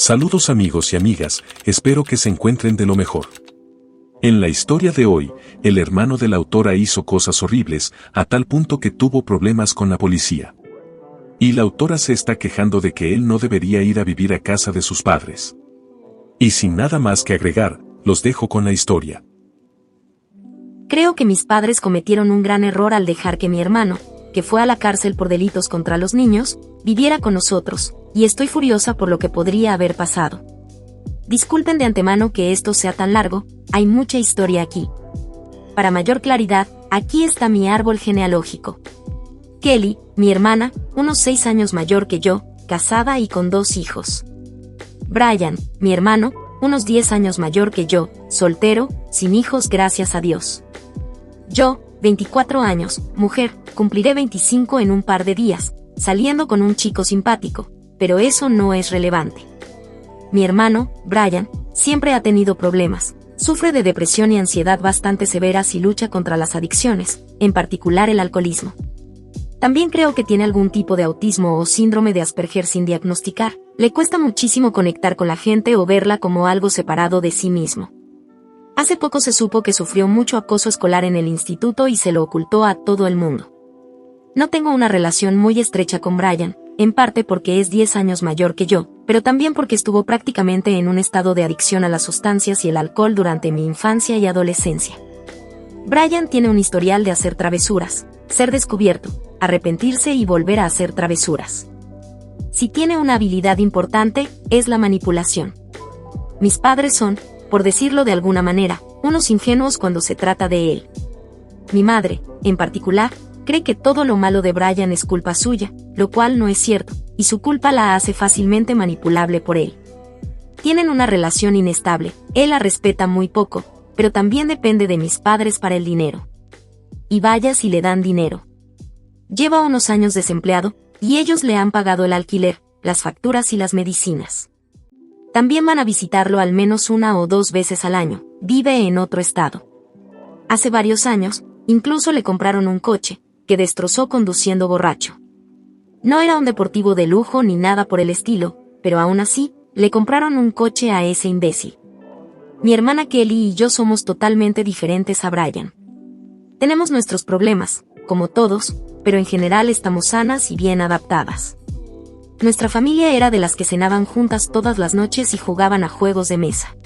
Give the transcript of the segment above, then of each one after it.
Saludos amigos y amigas, espero que se encuentren de lo mejor. En la historia de hoy, el hermano de la autora hizo cosas horribles, a tal punto que tuvo problemas con la policía. Y la autora se está quejando de que él no debería ir a vivir a casa de sus padres. Y sin nada más que agregar, los dejo con la historia. Creo que mis padres cometieron un gran error al dejar que mi hermano, que fue a la cárcel por delitos contra los niños, viviera con nosotros, y estoy furiosa por lo que podría haber pasado. Disculpen de antemano que esto sea tan largo, hay mucha historia aquí. Para mayor claridad, aquí está mi árbol genealógico. Kelly, mi hermana, unos 6 años mayor que yo, casada y con 2 hijos. Brian, mi hermano, unos 10 años mayor que yo, soltero, sin hijos gracias a Dios. Yo, 24 años, mujer, cumpliré 25 en un par de días, saliendo con un chico simpático, pero eso no es relevante. Mi hermano, Brian, siempre ha tenido problemas, sufre de depresión y ansiedad bastante severas y lucha contra las adicciones, en particular el alcoholismo. También creo que tiene algún tipo de autismo o síndrome de Asperger sin diagnosticar, le cuesta muchísimo conectar con la gente o verla como algo separado de sí mismo. Hace poco se supo que sufrió mucho acoso escolar en el instituto y se lo ocultó a todo el mundo. No tengo una relación muy estrecha con Brian, en parte porque es 10 años mayor que yo, pero también porque estuvo prácticamente en un estado de adicción a las sustancias y el alcohol durante mi infancia y adolescencia. Brian tiene un historial de hacer travesuras, ser descubierto, arrepentirse y volver a hacer travesuras. Si tiene una habilidad importante, es la manipulación. Mis padres son, por decirlo de alguna manera, unos ingenuos cuando se trata de él. Mi madre, en particular, cree que todo lo malo de Brian es culpa suya, lo cual no es cierto, y su culpa la hace fácilmente manipulable por él. Tienen una relación inestable, él la respeta muy poco, pero también depende de mis padres para el dinero. Y vaya si le dan dinero. Lleva unos años desempleado, y ellos le han pagado el alquiler, las facturas y las medicinas. También van a visitarlo al menos 1 o 2 veces al año, vive en otro estado. Hace varios años, incluso le compraron un coche, que destrozó conduciendo borracho. No era un deportivo de lujo ni nada por el estilo, pero aún así, le compraron un coche a ese imbécil. Mi hermana Kelly y yo somos totalmente diferentes a Brian. Tenemos nuestros problemas, como todos, pero en general estamos sanas y bien adaptadas. Nuestra familia era de las que cenaban juntas todas las noches y jugaban a juegos de mesa.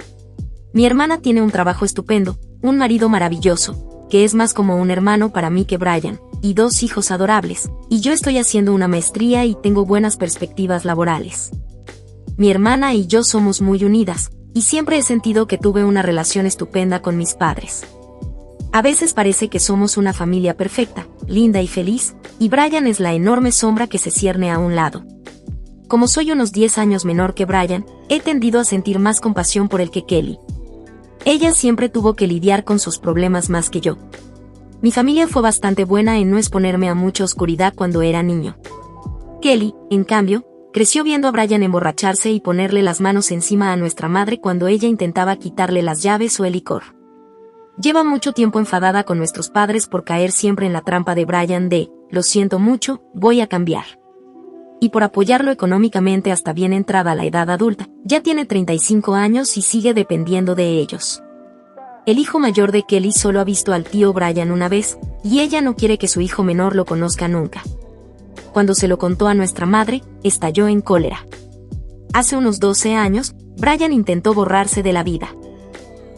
Mi hermana tiene un trabajo estupendo, un marido maravilloso, que es más como un hermano para mí que Brian, y 2 hijos adorables, y yo estoy haciendo una maestría y tengo buenas perspectivas laborales. Mi hermana y yo somos muy unidas, y siempre he sentido que tuve una relación estupenda con mis padres. A veces parece que somos una familia perfecta, linda y feliz, y Brian es la enorme sombra que se cierne a un lado. Como soy unos 10 años menor que Brian, he tendido a sentir más compasión por él que Kelly. Ella siempre tuvo que lidiar con sus problemas más que yo. Mi familia fue bastante buena en no exponerme a mucha oscuridad cuando era niño. Kelly, en cambio, creció viendo a Brian emborracharse y ponerle las manos encima a nuestra madre cuando ella intentaba quitarle las llaves o el licor. Lleva mucho tiempo enfadada con nuestros padres por caer siempre en la trampa de Brian de, lo siento mucho, voy a cambiar. Y por apoyarlo económicamente hasta bien entrada la edad adulta, ya tiene 35 años y sigue dependiendo de ellos. El hijo mayor de Kelly solo ha visto al tío Brian una vez, y ella no quiere que su hijo menor lo conozca nunca. Cuando se lo contó a nuestra madre, estalló en cólera. Hace unos 12 años, Brian intentó borrarse de la vida.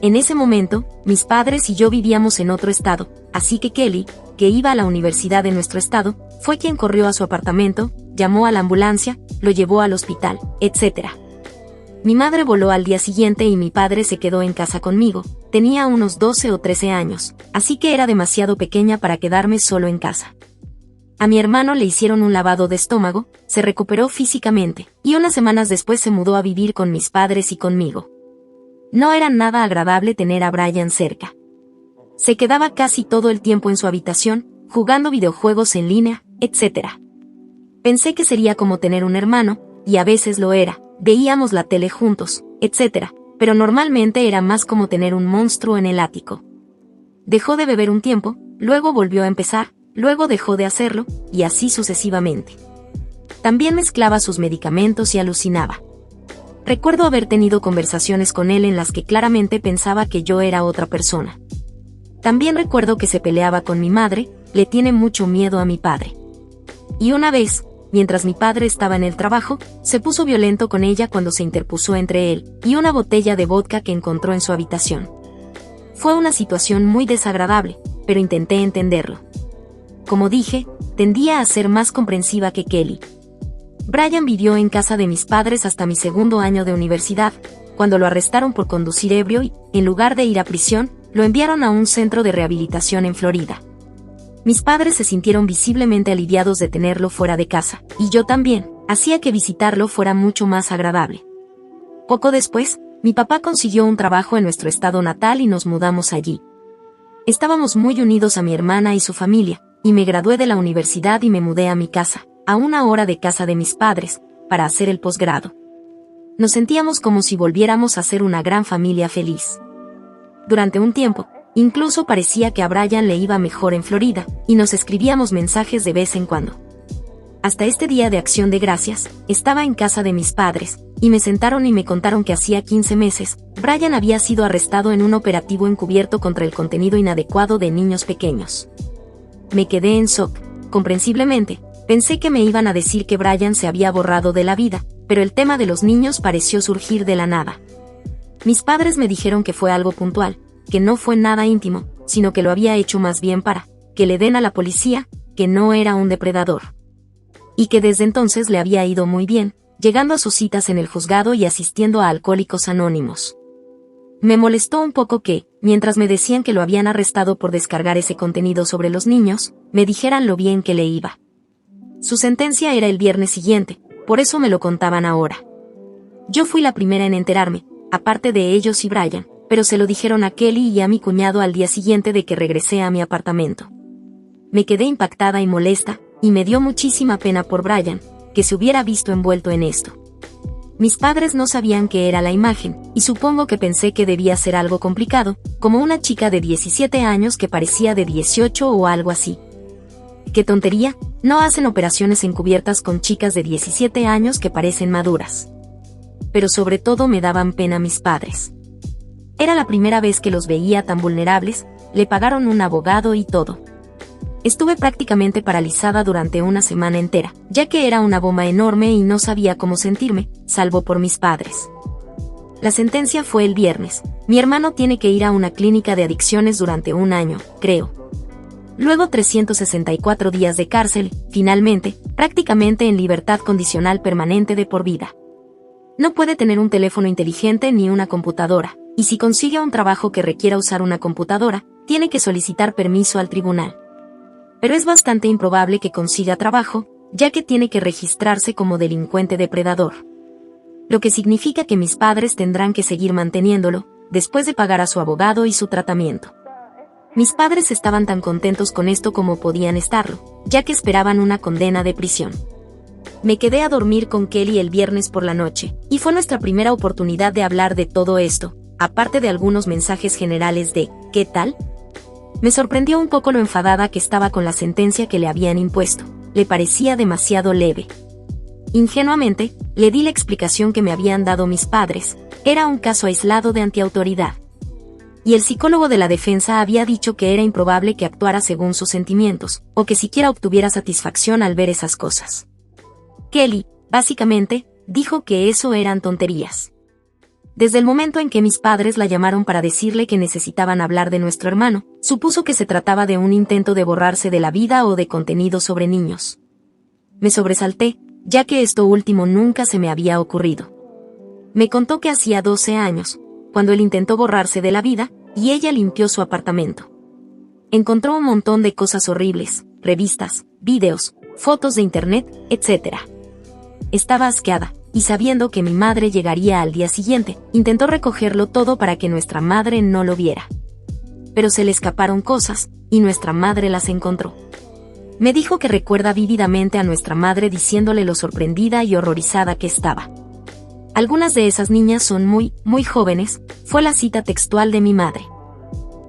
En ese momento, mis padres y yo vivíamos en otro estado, así que Kelly, que iba a la universidad de nuestro estado, fue quien corrió a su apartamento, llamó a la ambulancia, lo llevó al hospital, etc. Mi madre voló al día siguiente y mi padre se quedó en casa conmigo, tenía unos 12 o 13 años, así que era demasiado pequeña para quedarme solo en casa. A mi hermano le hicieron un lavado de estómago, se recuperó físicamente, y unas semanas después se mudó a vivir con mis padres y conmigo. No era nada agradable tener a Brian cerca. Se quedaba casi todo el tiempo en su habitación, jugando videojuegos en línea, etc. Pensé que sería como tener un hermano, y a veces lo era, veíamos la tele juntos, etc., pero normalmente era más como tener un monstruo en el ático. Dejó de beber un tiempo, luego volvió a empezar, luego dejó de hacerlo, y así sucesivamente. También mezclaba sus medicamentos y alucinaba. Recuerdo haber tenido conversaciones con él en las que claramente pensaba que yo era otra persona. También recuerdo que se peleaba con mi madre, le tiene mucho miedo a mi padre. Y una vez, mientras mi padre estaba en el trabajo, se puso violento con ella cuando se interpuso entre él y una botella de vodka que encontró en su habitación. Fue una situación muy desagradable, pero intenté entenderlo. Como dije, tendía a ser más comprensiva que Kelly. Brian vivió en casa de mis padres hasta mi segundo año de universidad, cuando lo arrestaron por conducir ebrio y, en lugar de ir a prisión, lo enviaron a un centro de rehabilitación en Florida. Mis padres se sintieron visiblemente aliviados de tenerlo fuera de casa, y yo también, hacía que visitarlo fuera mucho más agradable. Poco después, mi papá consiguió un trabajo en nuestro estado natal y nos mudamos allí. Estábamos muy unidos a mi hermana y su familia, y me gradué de la universidad y me mudé a mi casa, a una hora de casa de mis padres, para hacer el posgrado. Nos sentíamos como si volviéramos a ser una gran familia feliz. Durante un tiempo, incluso parecía que a Brian le iba mejor en Florida, y nos escribíamos mensajes de vez en cuando. Hasta este día de Acción de Gracias, estaba en casa de mis padres, y me sentaron y me contaron que hacía 15 meses, Brian había sido arrestado en un operativo encubierto contra el contenido inadecuado de niños pequeños. Me quedé en shock, comprensiblemente. Pensé que me iban a decir que Brian se había borrado de la vida, pero el tema de los niños pareció surgir de la nada. Mis padres me dijeron que fue algo puntual, que no fue nada íntimo, sino que lo había hecho más bien para que le den a la policía, que no era un depredador. Y que desde entonces le había ido muy bien, llegando a sus citas en el juzgado y asistiendo a Alcohólicos Anónimos. Me molestó un poco que, mientras me decían que lo habían arrestado por descargar ese contenido sobre los niños, me dijeran lo bien que le iba. Su sentencia era el viernes siguiente, por eso me lo contaban ahora. Yo fui la primera en enterarme, aparte de ellos y Brian, pero se lo dijeron a Kelly y a mi cuñado al día siguiente de que regresé a mi apartamento. Me quedé impactada y molesta, y me dio muchísima pena por Brian, que se hubiera visto envuelto en esto. Mis padres no sabían qué era la imagen, y supongo que pensé que debía ser algo complicado, como una chica de 17 años que parecía de 18 o algo así. ¡Qué tontería! No hacen operaciones encubiertas con chicas de 17 años que parecen maduras. Pero sobre todo me daban pena mis padres. Era la primera vez que los veía tan vulnerables, le pagaron un abogado y todo. Estuve prácticamente paralizada durante una semana entera, ya que era una bomba enorme y no sabía cómo sentirme, salvo por mis padres. La sentencia fue el viernes. Mi hermano tiene que ir a una clínica de adicciones durante un año, creo. Luego 364 días de cárcel, finalmente, prácticamente en libertad condicional permanente de por vida. No puede tener un teléfono inteligente ni una computadora, y si consigue un trabajo que requiera usar una computadora, tiene que solicitar permiso al tribunal. Pero es bastante improbable que consiga trabajo, ya que tiene que registrarse como delincuente depredador. Lo que significa que mis padres tendrán que seguir manteniéndolo, después de pagar a su abogado y su tratamiento. Mis padres estaban tan contentos con esto como podían estarlo, ya que esperaban una condena de prisión. Me quedé a dormir con Kelly el viernes por la noche, y fue nuestra primera oportunidad de hablar de todo esto, aparte de algunos mensajes generales de ¿qué tal? Me sorprendió un poco lo enfadada que estaba con la sentencia que le habían impuesto, le parecía demasiado leve. Ingenuamente, le di la explicación que me habían dado mis padres, era un caso aislado de antiautoridad. Y el psicólogo de la defensa había dicho que era improbable que actuara según sus sentimientos, o que siquiera obtuviera satisfacción al ver esas cosas. Kelly, básicamente, dijo que eso eran tonterías. Desde el momento en que mis padres la llamaron para decirle que necesitaban hablar de nuestro hermano, supuso que se trataba de un intento de borrarse de la vida o de contenido sobre niños. Me sobresalté, ya que esto último nunca se me había ocurrido. Me contó que hacía 12 años, cuando él intentó borrarse de la vida, y ella limpió su apartamento. Encontró un montón de cosas horribles, revistas, videos, fotos de internet, etc. Estaba asqueada, y sabiendo que mi madre llegaría al día siguiente, intentó recogerlo todo para que nuestra madre no lo viera. Pero se le escaparon cosas, y nuestra madre las encontró. Me dijo que recuerda vívidamente a nuestra madre diciéndole lo sorprendida y horrorizada que estaba. Algunas de esas niñas son muy jóvenes, fue la cita textual de mi madre.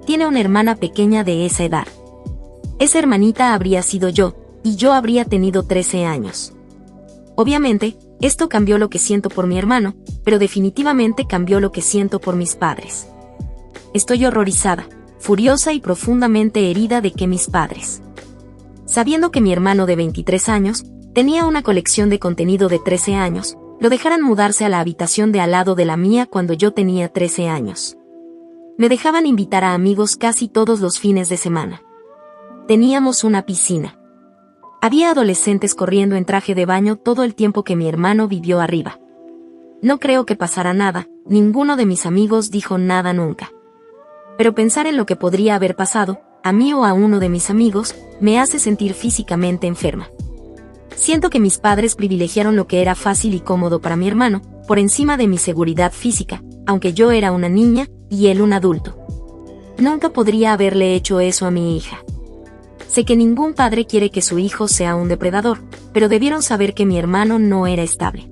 Tiene una hermana pequeña de esa edad. Esa hermanita habría sido yo, y yo habría tenido 13 años. Obviamente, esto cambió lo que siento por mi hermano, pero definitivamente cambió lo que siento por mis padres. Estoy horrorizada, furiosa y profundamente herida de que mis padres, sabiendo que mi hermano de 23 años, tenía una colección de contenido de 13 años, lo dejaran mudarse a la habitación de al lado de la mía cuando yo tenía 13 años. Me dejaban invitar a amigos casi todos los fines de semana. Teníamos una piscina. Había adolescentes corriendo en traje de baño todo el tiempo que mi hermano vivió arriba. No creo que pasara nada, ninguno de mis amigos dijo nada nunca. Pero pensar en lo que podría haber pasado, a mí o a uno de mis amigos, me hace sentir físicamente enferma. Siento que mis padres privilegiaron lo que era fácil y cómodo para mi hermano, por encima de mi seguridad física, aunque yo era una niña, y él un adulto. Nunca podría haberle hecho eso a mi hija. Sé que ningún padre quiere que su hijo sea un depredador, pero debieron saber que mi hermano no era estable.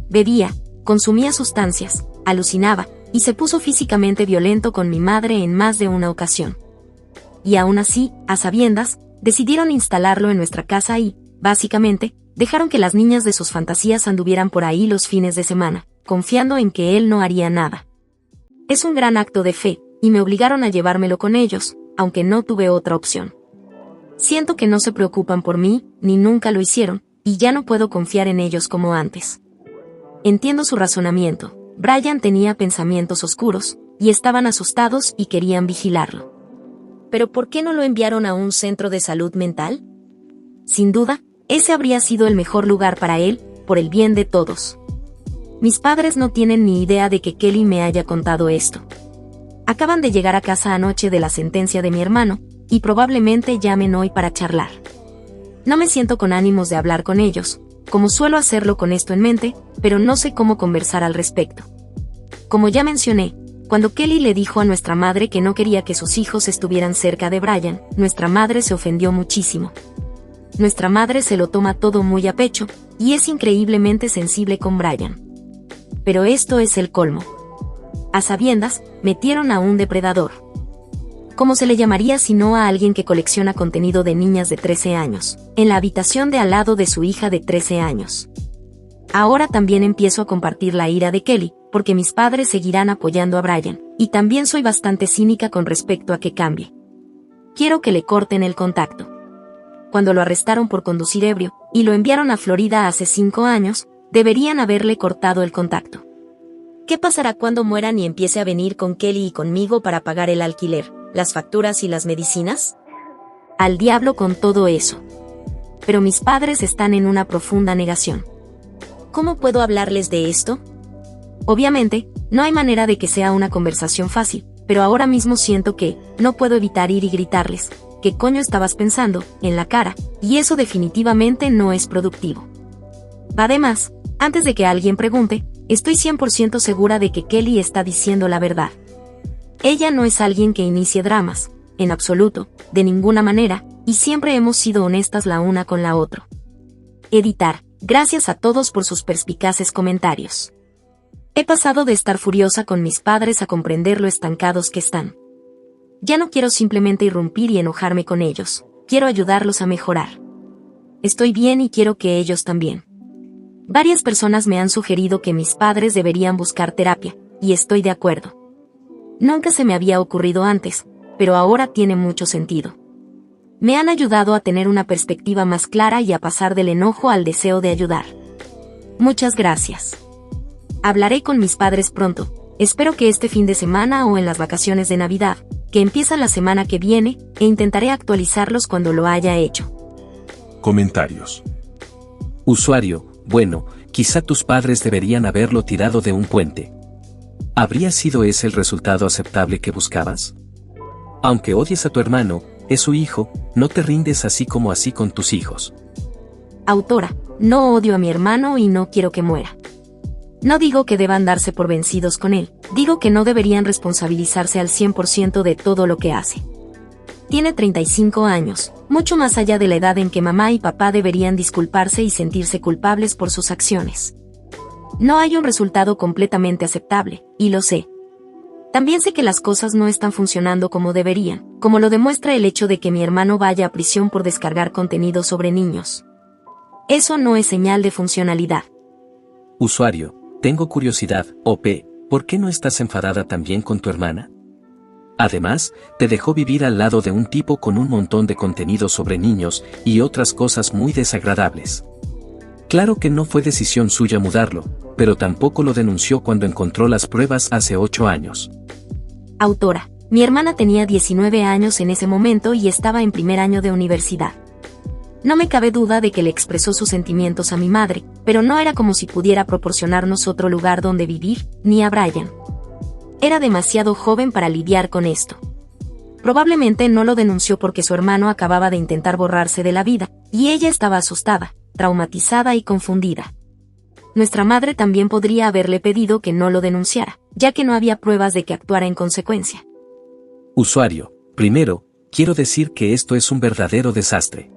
Bebía, consumía sustancias, alucinaba, y se puso físicamente violento con mi madre en más de una ocasión. Y aún así, a sabiendas, decidieron instalarlo en nuestra casa y, básicamente, dejaron que las niñas de sus fantasías anduvieran por ahí los fines de semana, confiando en que él no haría nada. Es un gran acto de fe, y me obligaron a llevármelo con ellos, aunque no tuve otra opción. Siento que no se preocupan por mí, ni nunca lo hicieron, y ya no puedo confiar en ellos como antes. Entiendo su razonamiento. Brian tenía pensamientos oscuros, y estaban asustados y querían vigilarlo. ¿Pero por qué no lo enviaron a un centro de salud mental? Sin duda, ese habría sido el mejor lugar para él, por el bien de todos. Mis padres no tienen ni idea de que Kelly me haya contado esto. Acaban de llegar a casa anoche de la sentencia de mi hermano, y probablemente llamen hoy para charlar. No me siento con ánimos de hablar con ellos, como suelo hacerlo con esto en mente, pero no sé cómo conversar al respecto. Como ya mencioné, cuando Kelly le dijo a nuestra madre que no quería que sus hijos estuvieran cerca de Brian, nuestra madre se ofendió muchísimo. Nuestra madre se lo toma todo muy a pecho, y es increíblemente sensible con Brian. Pero esto es el colmo. A sabiendas, metieron a un depredador. ¿Cómo se le llamaría si no a alguien que colecciona contenido de niñas de 13 años, en la habitación de al lado de su hija de 13 años? Ahora también empiezo a compartir la ira de Kelly, porque mis padres seguirán apoyando a Brian, y también soy bastante cínica con respecto a que cambie. Quiero que le corten el contacto. Cuando lo arrestaron por conducir ebrio, y lo enviaron a Florida hace 5 años, deberían haberle cortado el contacto. ¿Qué pasará cuando mueran y empiece a venir con Kelly y conmigo para pagar el alquiler, las facturas y las medicinas? Al diablo con todo eso. Pero mis padres están en una profunda negación. ¿Cómo puedo hablarles de esto? Obviamente, no hay manera de que sea una conversación fácil, pero ahora mismo siento que no puedo evitar ir y gritarles, ¿qué coño estabas pensando?, en la cara, y eso definitivamente no es productivo. Además, antes de que alguien pregunte, estoy 100% segura de que Kelly está diciendo la verdad. Ella no es alguien que inicie dramas, en absoluto, de ninguna manera, y siempre hemos sido honestas la una con la otra. Editar. Gracias a todos por sus perspicaces comentarios. He pasado de estar furiosa con mis padres a comprender lo estancados que están. Ya no quiero simplemente irrumpir y enojarme con ellos, quiero ayudarlos a mejorar. Estoy bien y quiero que ellos también. Varias personas me han sugerido que mis padres deberían buscar terapia, y estoy de acuerdo. Nunca se me había ocurrido antes, pero ahora tiene mucho sentido. Me han ayudado a tener una perspectiva más clara y a pasar del enojo al deseo de ayudar. Muchas gracias. Hablaré con mis padres pronto, espero que este fin de semana o en las vacaciones de Navidad, que empiezan la semana que viene, e intentaré actualizarlos cuando lo haya hecho. Comentarios. Usuario, bueno, quizá tus padres deberían haberlo tirado de un puente. ¿Habría sido ese el resultado aceptable que buscabas? Aunque odies a tu hermano, es su hijo, no te rindes así como así con tus hijos. Autora, no odio a mi hermano y no quiero que muera. No digo que deban darse por vencidos con él, digo que no deberían responsabilizarse al 100% de todo lo que hace. Tiene 35 años, mucho más allá de la edad en que mamá y papá deberían disculparse y sentirse culpables por sus acciones. No hay un resultado completamente aceptable, y lo sé. También sé que las cosas no están funcionando como deberían, como lo demuestra el hecho de que mi hermano vaya a prisión por descargar contenido sobre niños. Eso no es señal de funcionalidad. Usuario, tengo curiosidad, OP, ¿por qué no estás enfadada también con tu hermana? Además, te dejó vivir al lado de un tipo con un montón de contenido sobre niños y otras cosas muy desagradables. Claro que no fue decisión suya mudarlo, pero tampoco lo denunció cuando encontró las pruebas hace 8 años. Autora, mi hermana tenía 19 años en ese momento y estaba en primer año de universidad. No me cabe duda de que le expresó sus sentimientos a mi madre, pero no era como si pudiera proporcionarnos otro lugar donde vivir, ni a Brian. Era demasiado joven para lidiar con esto. Probablemente no lo denunció porque su hermano acababa de intentar borrarse de la vida, y ella estaba asustada, traumatizada y confundida. Nuestra madre también podría haberle pedido que no lo denunciara, ya que no había pruebas de que actuara en consecuencia. Usuario, primero, quiero decir que esto es un verdadero desastre.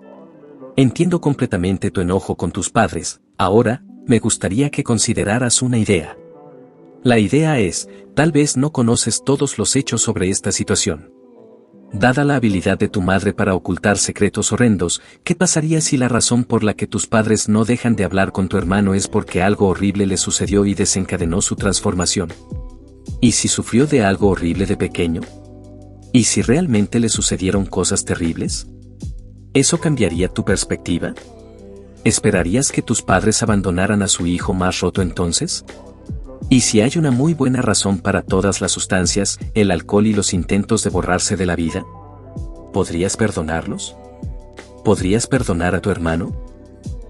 Entiendo completamente tu enojo con tus padres, ahora, me gustaría que consideraras una idea. La idea es, tal vez no conoces todos los hechos sobre esta situación. Dada la habilidad de tu madre para ocultar secretos horrendos, ¿qué pasaría si la razón por la que tus padres no dejan de hablar con tu hermano es porque algo horrible le sucedió y desencadenó su transformación? ¿Y si sufrió de algo horrible de pequeño? ¿Y si realmente le sucedieron cosas terribles? ¿Eso cambiaría tu perspectiva? ¿Esperarías que tus padres abandonaran a su hijo más roto entonces? ¿Y si hay una muy buena razón para todas las sustancias, el alcohol y los intentos de borrarse de la vida? ¿Podrías perdonarlos? ¿Podrías perdonar a tu hermano?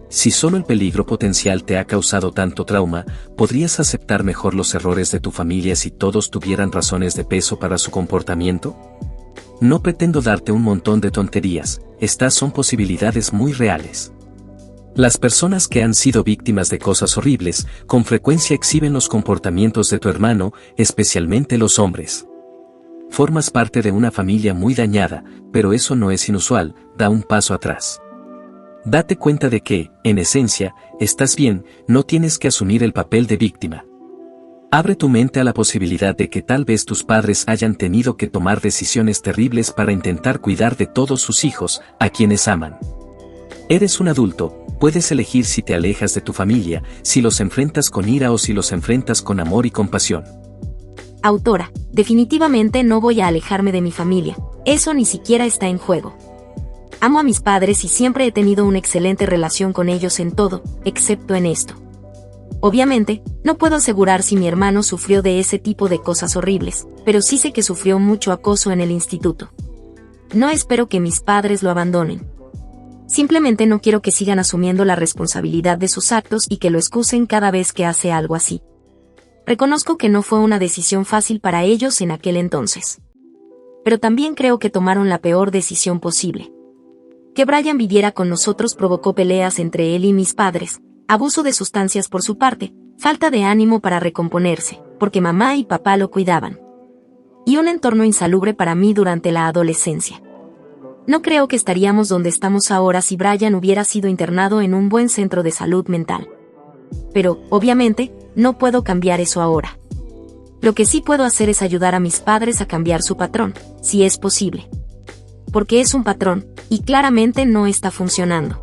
Si solo el peligro potencial te ha causado tanto trauma, ¿podrías aceptar mejor los errores de tu familia si todos tuvieran razones de peso para su comportamiento? No pretendo darte un montón de tonterías, estas son posibilidades muy reales. Las personas que han sido víctimas de cosas horribles, con frecuencia exhiben los comportamientos de tu hermano, especialmente los hombres. Formas parte de una familia muy dañada, pero eso no es inusual, da un paso atrás. Date cuenta de que, en esencia, estás bien, no tienes que asumir el papel de víctima. Abre tu mente a la posibilidad de que tal vez tus padres hayan tenido que tomar decisiones terribles para intentar cuidar de todos sus hijos, a quienes aman. Eres un adulto, puedes elegir si te alejas de tu familia, si los enfrentas con ira o si los enfrentas con amor y compasión. Autora, definitivamente no voy a alejarme de mi familia, eso ni siquiera está en juego. Amo a mis padres y siempre he tenido una excelente relación con ellos en todo, excepto en esto. Obviamente, no puedo asegurar si mi hermano sufrió de ese tipo de cosas horribles, pero sí sé que sufrió mucho acoso en el instituto. No espero que mis padres lo abandonen. Simplemente no quiero que sigan asumiendo la responsabilidad de sus actos y que lo excusen cada vez que hace algo así. Reconozco que no fue una decisión fácil para ellos en aquel entonces. Pero también creo que tomaron la peor decisión posible. Que Brian viviera con nosotros provocó peleas entre él y mis padres, abuso de sustancias por su parte, falta de ánimo para recomponerse, porque mamá y papá lo cuidaban. Y un entorno insalubre para mí durante la adolescencia. No creo que estaríamos donde estamos ahora si Brian hubiera sido internado en un buen centro de salud mental. Pero, obviamente, no puedo cambiar eso ahora. Lo que sí puedo hacer es ayudar a mis padres a cambiar su patrón, si es posible. Porque es un patrón, y claramente no está funcionando.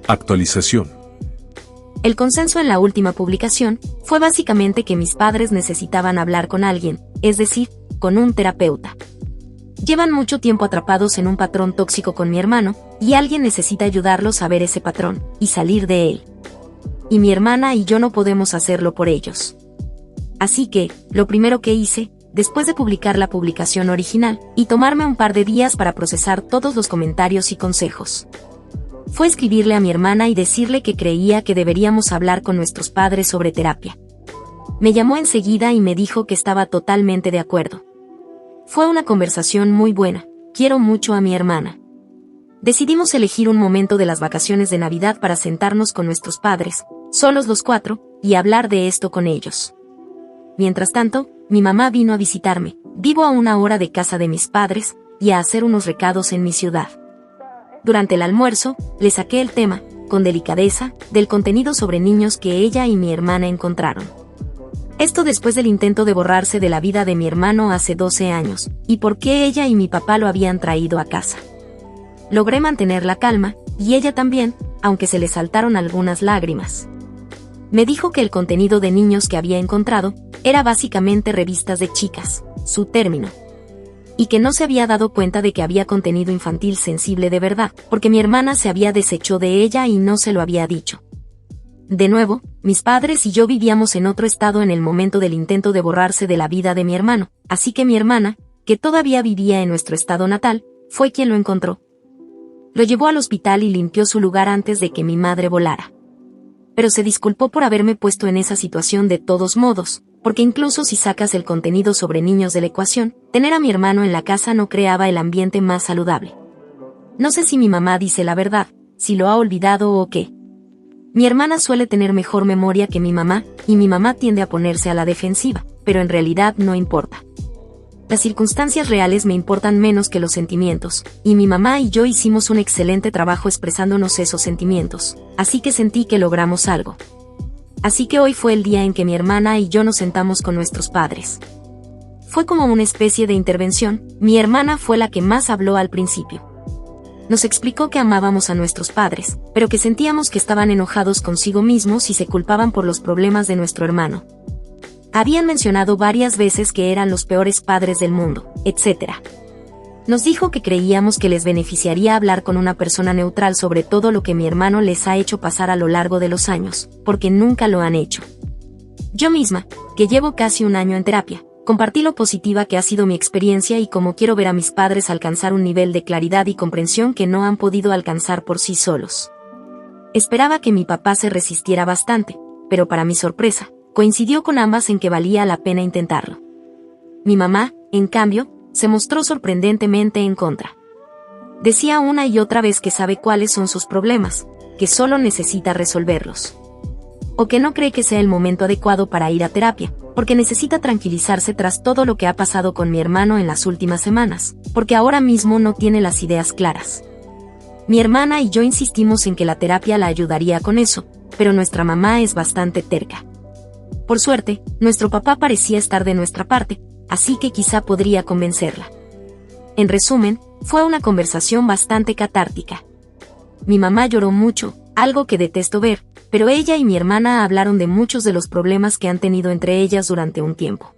Actualización. El consenso en la última publicación fue básicamente que mis padres necesitaban hablar con alguien, es decir, con un terapeuta. Llevan mucho tiempo atrapados en un patrón tóxico con mi hermano, y alguien necesita ayudarlos a ver ese patrón, y salir de él. Y mi hermana y yo no podemos hacerlo por ellos. Así que, lo primero que hice, después de publicar la publicación original, y tomarme un par de días para procesar todos los comentarios y consejos, fue escribirle a mi hermana y decirle que creía que deberíamos hablar con nuestros padres sobre terapia. Me llamó enseguida y me dijo que estaba totalmente de acuerdo. Fue una conversación muy buena, quiero mucho a mi hermana. Decidimos elegir un momento de las vacaciones de Navidad para sentarnos con nuestros padres, solos los 4, y hablar de esto con ellos. Mientras tanto, mi mamá vino a visitarme, vivo a 1 hora de casa de mis padres, y a hacer unos recados en mi ciudad. Durante el almuerzo, le saqué el tema, con delicadeza, del contenido sobre niños que ella y mi hermana encontraron. Esto después del intento de borrarse de la vida de mi hermano hace 12 años, y por qué ella y mi papá lo habían traído a casa. Logré mantener la calma, y ella también, aunque se le saltaron algunas lágrimas. Me dijo que el contenido de niños que había encontrado era básicamente revistas de chicas, su término. Y que no se había dado cuenta de que había contenido infantil sensible de verdad, porque mi hermana se había deshecho de ella y no se lo había dicho. De nuevo, mis padres y yo vivíamos en otro estado en el momento del intento de borrarse de la vida de mi hermano, así que mi hermana, que todavía vivía en nuestro estado natal, fue quien lo encontró. Lo llevó al hospital y limpió su lugar antes de que mi madre volara. Pero se disculpó por haberme puesto en esa situación de todos modos, porque incluso si sacas el contenido sobre niños de la ecuación, tener a mi hermano en la casa no creaba el ambiente más saludable. No sé si mi mamá dice la verdad, si lo ha olvidado o qué. Mi hermana suele tener mejor memoria que mi mamá, y mi mamá tiende a ponerse a la defensiva, pero en realidad no importa. Las circunstancias reales me importan menos que los sentimientos, y mi mamá y yo hicimos un excelente trabajo expresándonos esos sentimientos, así que sentí que logramos algo. Así que hoy fue el día en que mi hermana y yo nos sentamos con nuestros padres. Fue como una especie de intervención, mi hermana fue la que más habló al principio. Nos explicó que amábamos a nuestros padres, pero que sentíamos que estaban enojados consigo mismos y se culpaban por los problemas de nuestro hermano. Habían mencionado varias veces que eran los peores padres del mundo, etc. Nos dijo que creíamos que les beneficiaría hablar con una persona neutral sobre todo lo que mi hermano les ha hecho pasar a lo largo de los años, porque nunca lo han hecho. Yo misma, que llevo casi un año en terapia, compartí lo positiva que ha sido mi experiencia y cómo quiero ver a mis padres alcanzar un nivel de claridad y comprensión que no han podido alcanzar por sí solos. Esperaba que mi papá se resistiera bastante, pero para mi sorpresa, coincidió con ambas en que valía la pena intentarlo. Mi mamá, en cambio, se mostró sorprendentemente en contra. Decía una y otra vez que sabe cuáles son sus problemas, que solo necesita resolverlos. O que no cree que sea el momento adecuado para ir a terapia, porque necesita tranquilizarse tras todo lo que ha pasado con mi hermano en las últimas semanas, porque ahora mismo no tiene las ideas claras. Mi hermana y yo insistimos en que la terapia la ayudaría con eso, pero nuestra mamá es bastante terca. Por suerte, nuestro papá parecía estar de nuestra parte, así que quizá podría convencerla. En resumen, fue una conversación bastante catártica. Mi mamá lloró mucho, algo que detesto ver, pero ella y mi hermana hablaron de muchos de los problemas que han tenido entre ellas durante un tiempo.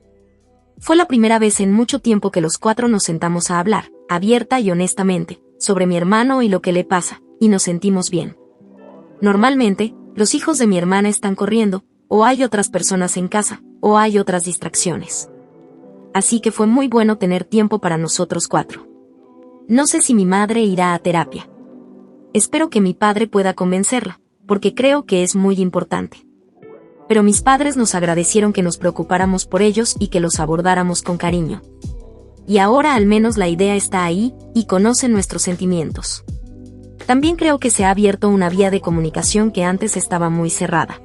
Fue la primera vez en mucho tiempo que los cuatro nos sentamos a hablar, abierta y honestamente, sobre mi hermano y lo que le pasa, y nos sentimos bien. Normalmente, los hijos de mi hermana están corriendo, o hay otras personas en casa, o hay otras distracciones. Así que fue muy bueno tener tiempo para nosotros cuatro. No sé si mi madre irá a terapia. Espero que mi padre pueda convencerla, porque creo que es muy importante. Pero mis padres nos agradecieron que nos preocupáramos por ellos y que los abordáramos con cariño. Y ahora al menos la idea está ahí, y conocen nuestros sentimientos. También creo que se ha abierto una vía de comunicación que antes estaba muy cerrada.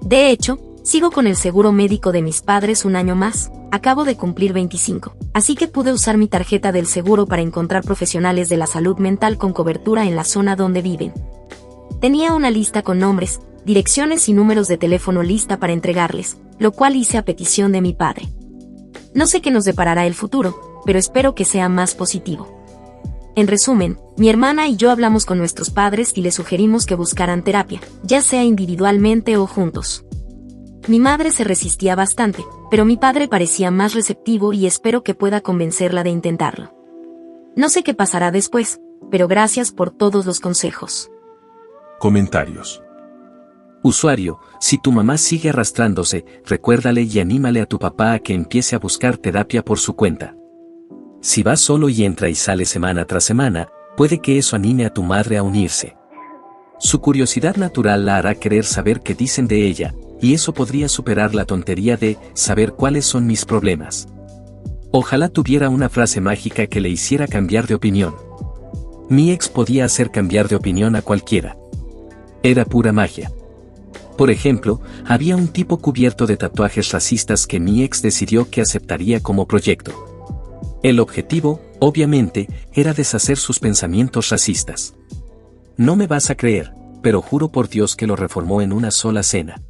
De hecho, sigo con el seguro médico de mis padres un año más, acabo de cumplir 25, así que pude usar mi tarjeta del seguro para encontrar profesionales de la salud mental con cobertura en la zona donde viven. Tenía una lista con nombres, direcciones y números de teléfono lista para entregarles, lo cual hice a petición de mi padre. No sé qué nos deparará el futuro, pero espero que sea más positivo. En resumen, mi hermana y yo hablamos con nuestros padres y les sugerimos que buscaran terapia, ya sea individualmente o juntos. Mi madre se resistía bastante, pero mi padre parecía más receptivo y espero que pueda convencerla de intentarlo. No sé qué pasará después, pero gracias por todos los consejos. Comentarios. Usuario, si tu mamá sigue arrastrándose, recuérdale y anímale a tu papá a que empiece a buscar terapia por su cuenta. Si vas solo y entra y sale semana tras semana, puede que eso anime a tu madre a unirse. Su curiosidad natural la hará querer saber qué dicen de ella, y eso podría superar la tontería de saber cuáles son mis problemas. Ojalá tuviera una frase mágica que le hiciera cambiar de opinión. Mi ex podía hacer cambiar de opinión a cualquiera. Era pura magia. Por ejemplo, había un tipo cubierto de tatuajes racistas que mi ex decidió que aceptaría como proyecto. El objetivo, obviamente, era deshacer sus pensamientos racistas. No me vas a creer, pero juro por Dios que lo reformó en una sola cena.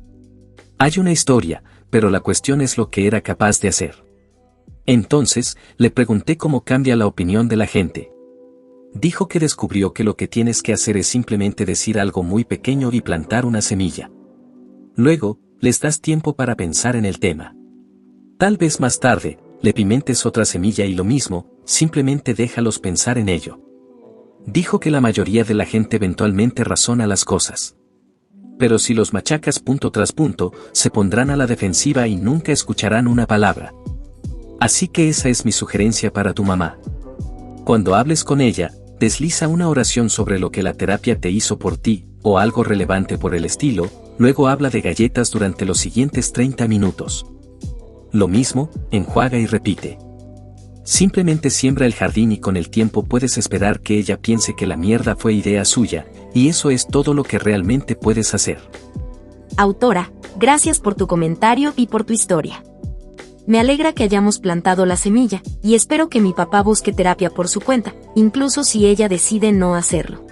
Hay una historia, pero la cuestión es lo que era capaz de hacer. Entonces, le pregunté cómo cambia la opinión de la gente. Dijo que descubrió que lo que tienes que hacer es simplemente decir algo muy pequeño y plantar una semilla. Luego, les das tiempo para pensar en el tema. Tal vez más tarde, le pimentes otra semilla y lo mismo, simplemente déjalos pensar en ello. Dijo que la mayoría de la gente eventualmente razona las cosas. Pero si los machacas punto tras punto, se pondrán a la defensiva y nunca escucharán una palabra. Así que esa es mi sugerencia para tu mamá. Cuando hables con ella, desliza una oración sobre lo que la terapia te hizo por ti, o algo relevante por el estilo, luego habla de galletas durante los siguientes 30 minutos. Lo mismo, enjuaga y repite. Simplemente siembra el jardín y con el tiempo puedes esperar que ella piense que la mierda fue idea suya, y eso es todo lo que realmente puedes hacer. Autora, gracias por tu comentario y por tu historia. Me alegra que hayamos plantado la semilla, y espero que mi papá busque terapia por su cuenta, incluso si ella decide no hacerlo.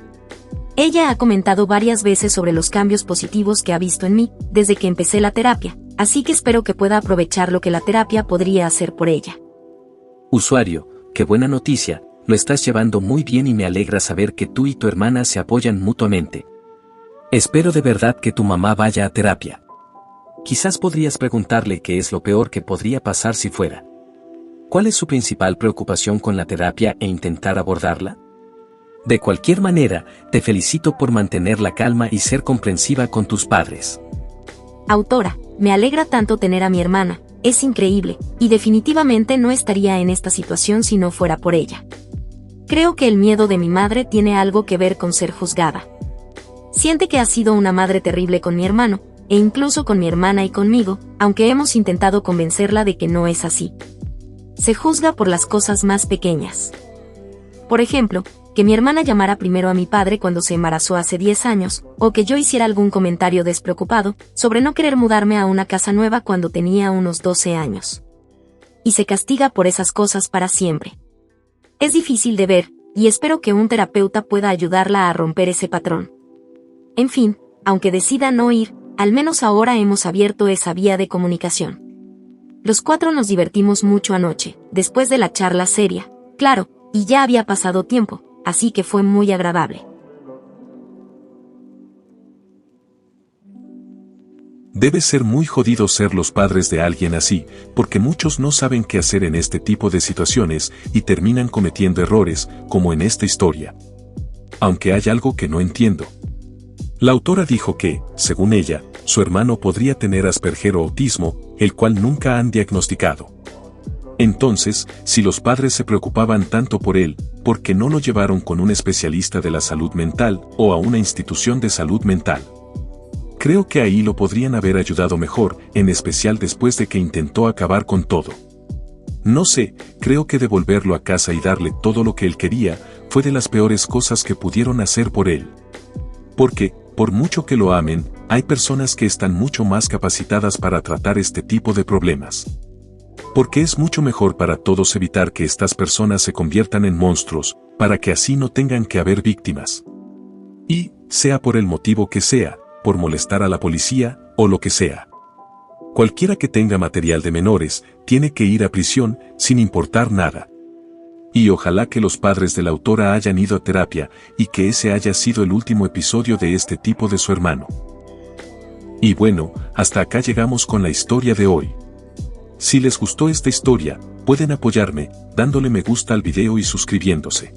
Ella ha comentado varias veces sobre los cambios positivos que ha visto en mí, desde que empecé la terapia, así que espero que pueda aprovechar lo que la terapia podría hacer por ella. Usuario, qué buena noticia, lo estás llevando muy bien y me alegra saber que tú y tu hermana se apoyan mutuamente. Espero de verdad que tu mamá vaya a terapia. Quizás podrías preguntarle qué es lo peor que podría pasar si fuera. ¿Cuál es su principal preocupación con la terapia e intentar abordarla? De cualquier manera, te felicito por mantener la calma y ser comprensiva con tus padres. Autora, me alegra tanto tener a mi hermana, es increíble, y definitivamente no estaría en esta situación si no fuera por ella. Creo que el miedo de mi madre tiene algo que ver con ser juzgada. Siente que ha sido una madre terrible con mi hermano, e incluso con mi hermana y conmigo, aunque hemos intentado convencerla de que no es así. Se juzga por las cosas más pequeñas. Por ejemplo, que mi hermana llamara primero a mi padre cuando se embarazó hace 10 años, o que yo hiciera algún comentario despreocupado sobre no querer mudarme a una casa nueva cuando tenía unos 12 años. Y se castiga por esas cosas para siempre. Es difícil de ver, y espero que un terapeuta pueda ayudarla a romper ese patrón. En fin, aunque decida no ir, al menos ahora hemos abierto esa vía de comunicación. Los 4 nos divertimos mucho anoche, después de la charla seria, claro, y ya había pasado tiempo, así que fue muy agradable. Debe ser muy jodido ser los padres de alguien así, porque muchos no saben qué hacer en este tipo de situaciones y terminan cometiendo errores, como en esta historia. Aunque hay algo que no entiendo. La autora dijo que, según ella, su hermano podría tener Asperger o autismo, el cual nunca han diagnosticado. Entonces, si los padres se preocupaban tanto por él, ¿por qué no lo llevaron con un especialista de la salud mental o a una institución de salud mental? Creo que ahí lo podrían haber ayudado mejor, en especial después de que intentó acabar con todo. No sé, creo que devolverlo a casa y darle todo lo que él quería, fue de las peores cosas que pudieron hacer por él. Porque, por mucho que lo amen, hay personas que están mucho más capacitadas para tratar este tipo de problemas. Porque es mucho mejor para todos evitar que estas personas se conviertan en monstruos, para que así no tengan que haber víctimas. Y, sea por el motivo que sea, por molestar a la policía, o lo que sea. Cualquiera que tenga material de menores, tiene que ir a prisión, sin importar nada. Y ojalá que los padres de la autora hayan ido a terapia, y que ese haya sido el último episodio de este tipo de su hermano. Y bueno, hasta acá llegamos con la historia de hoy. Si les gustó esta historia, pueden apoyarme, dándole me gusta al video y suscribiéndose.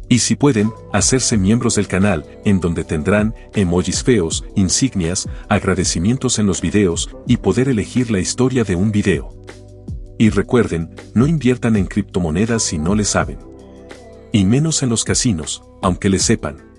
Y si pueden, hacerse miembros del canal, en donde tendrán emojis feos, insignias, agradecimientos en los videos, y poder elegir la historia de un video. Y recuerden, no inviertan en criptomonedas si no le saben. Y menos en los casinos, aunque le sepan.